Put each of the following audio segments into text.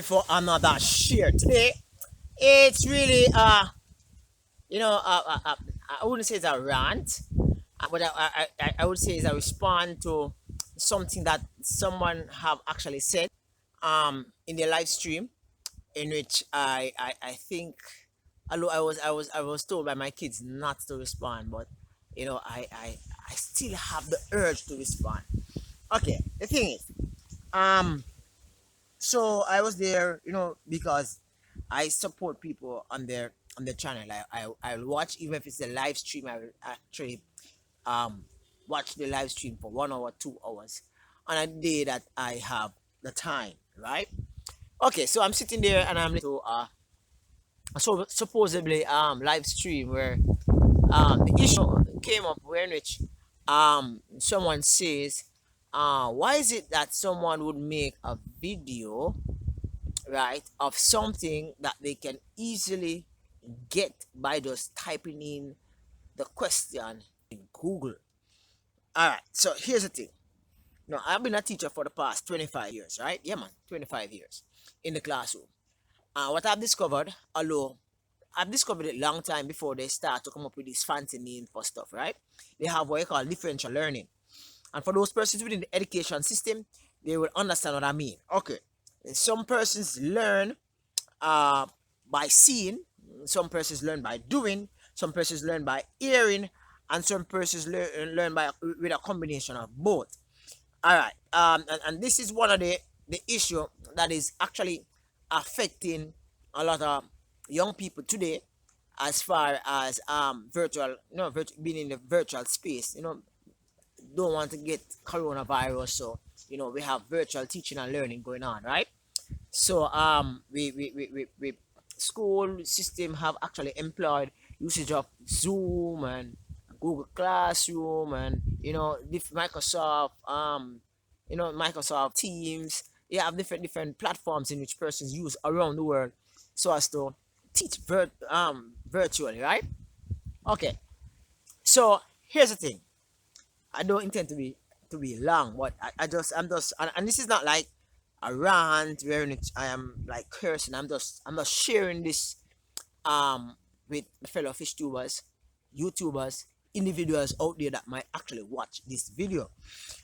For another share today. It's really I wouldn't say it's a rant, but I would say it's a response to something that someone have actually said in the live stream, in which I think, although I was told by my kids not to respond, but I still have the urge to respond. Okay, the thing is, um so I was there, because I support people on their channel. I'll watch, even if it's a live stream. I will actually um watch the live stream for 1 hour, 2 hours on a day that I have the time, right? Okay, so I'm sitting there and I'm listening to so supposedly live stream where the issue came up, where in which someone says, why is it that someone would make a video, right, of something that they can easily get by just typing in the question in Google. All right, so here's the thing. Now, I've been a teacher for the past 25 years, right? Yeah, man, 25 years in the classroom. What I've discovered, although I've discovered it long time before they start to come up with this fancy name for stuff, right? They have what you call differential learning. And for those persons within the education system, they will understand what I mean. Okay, some persons learn uh, by seeing, some persons learn by doing, some persons learn by hearing, and some persons learn by with a combination of both. All right, and this is one of the issue that is actually affecting a lot of young people today, as far as virtual, being in the virtual space. Don't want to get coronavirus, so we have virtual teaching and learning going on, right? So we school system have actually employed usage of Zoom and Google Classroom, and Microsoft Teams. You have different platforms in which persons use around the world, so as to teach virtually, right? Okay, so here's the thing. I don't intend to be long, but I'm just and this is not like a rant where I am like cursing. I'm just sharing this with fellow fish tubers, YouTubers, individuals out there that might actually watch this video.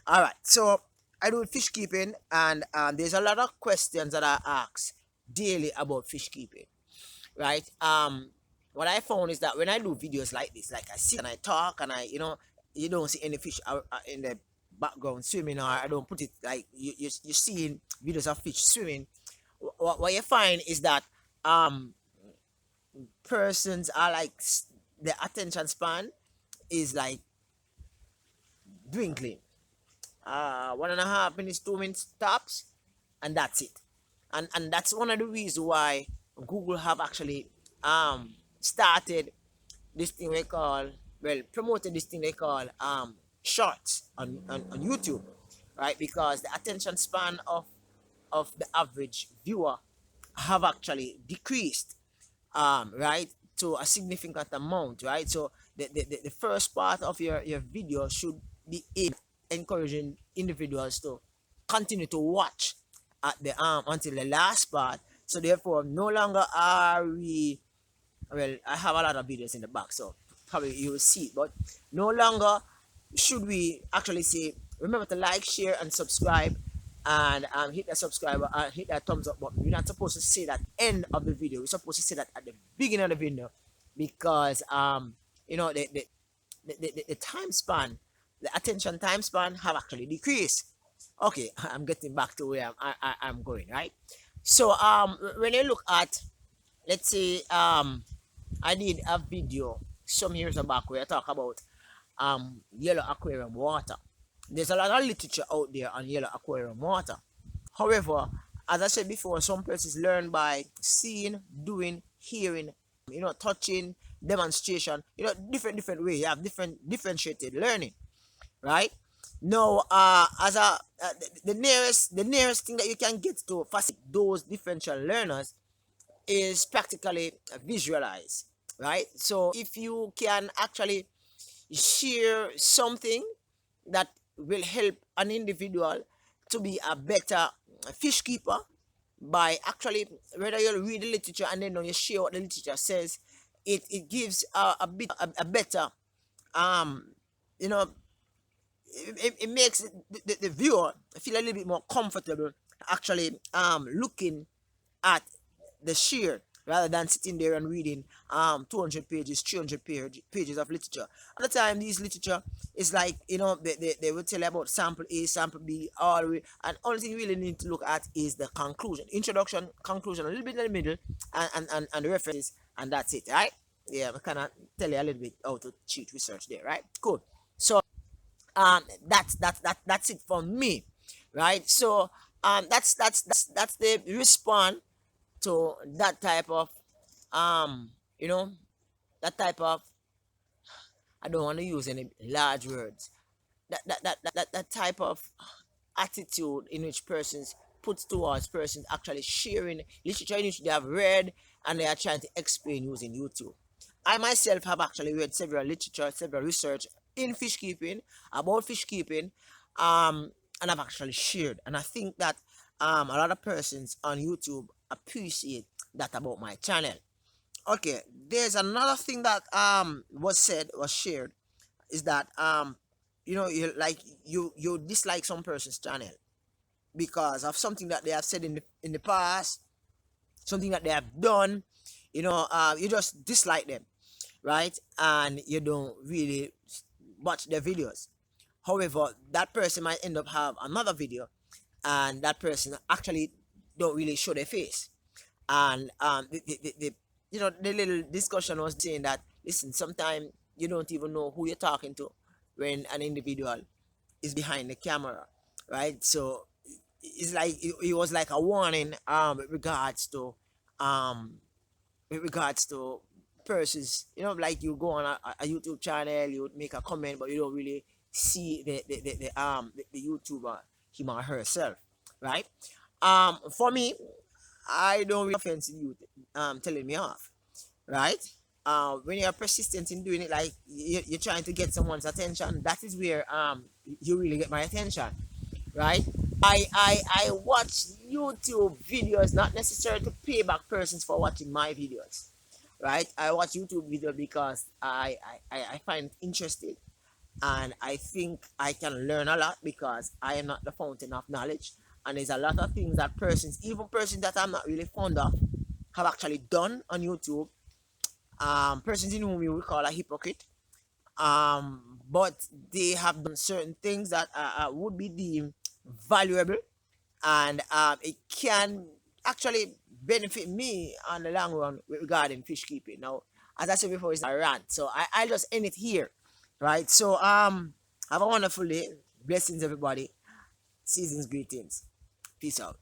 All right, so I do fish keeping, and there's a lot of questions that I ask daily about fish keeping, right? What I found is that when I do videos like this, like I sit and I talk, and you don't see any fish in the background swimming, or I don't put it like you're seeing videos of fish swimming. What you find is that um persons are like the attention span is like dwindling. 1.5 minutes, 2 minutes tops, and that's it. And that's one of the reasons why Google have actually started this thing they call, well, promoted this thing they call shorts on YouTube, right? Because the attention span of the average viewer have actually decreased, right, to a significant amount, right? So the first part of your video should be encouraging individuals to continue to watch at the until the last part. So therefore, no longer are we, well, I have a lot of videos in the back, so probably you will see it, but no longer should we actually say, remember to like, share, and subscribe, and hit that subscribe and hit that thumbs up button. We're not supposed to say that end of the video. We're supposed to say that at the beginning of the video, because the time span, the attention time span have actually decreased. Okay, I'm getting back to where I'm going, right? So when you look at, let's say, I did a video some years back where I talk about yellow aquarium water. There's a lot of literature out there on yellow aquarium water. However, as I said before, some persons learn by seeing, doing, hearing, touching, demonstration, different way. You have differentiated learning, right? Now, as the nearest thing that you can get to facilitate those differential learners is practically visualize, right? So if you can actually share something that will help an individual to be a better fish keeper, by actually, whether you read the literature and then you share what the literature says, it gives a better, um you know, it makes the viewer feel a little bit more comfortable actually looking at the sheer, rather than sitting there and reading 200 pages, 300 pages of literature. At the time, these literature is like, they will tell you about sample A, sample B, all the way, and only thing you really need to look at is the conclusion, introduction, conclusion, a little bit in the middle, and the references, and that's it, right? Yeah, we kind of tell you a little bit how to cheat research there, right? Cool. So that's it for me, right? So that's the response to that type of, you know, that type of, I don't want to use any large words, that type of attitude in which persons puts towards persons actually sharing literature in which they have read, and they are trying to explain using YouTube. I myself have actually read several literature, several research in fish keeping, about fish keeping, and I've actually shared. And I think that a lot of persons on YouTube appreciate that about my channel. Okay, there's another thing that was shared, is that you dislike some person's channel because of something that they have said in the past, something that they have done. You just dislike them, right? And you don't really watch their videos. However, that person might end up have another video, and that person actually don't really show their face. And the little discussion was saying that, listen, sometimes you don't even know who you're talking to when an individual is behind the camera, right? So it's like it was like a warning, um with regards to persons, like you go on a YouTube channel, you would make a comment, but you don't really see the YouTuber, him or herself, right? For me, I don't really offense you telling me off, right? When you're persistent in doing it, like you're trying to get someone's attention, that is where you really get my attention, right? I watch YouTube videos not necessarily to pay back persons for watching my videos, right? I watch YouTube videos because I find it interesting, and I think I can learn a lot because I am not the fountain of knowledge, and there's a lot of things that persons, even persons that I'm not really fond of, have actually done on YouTube. Persons in whom we would call a hypocrite, but they have done certain things that would be deemed valuable, and it can actually benefit me on the long run regarding fish keeping. Now, as I said before, it's a rant, so I'll just end it here, right? So have a wonderful day. Blessings, everybody. Season's greetings. Peace out.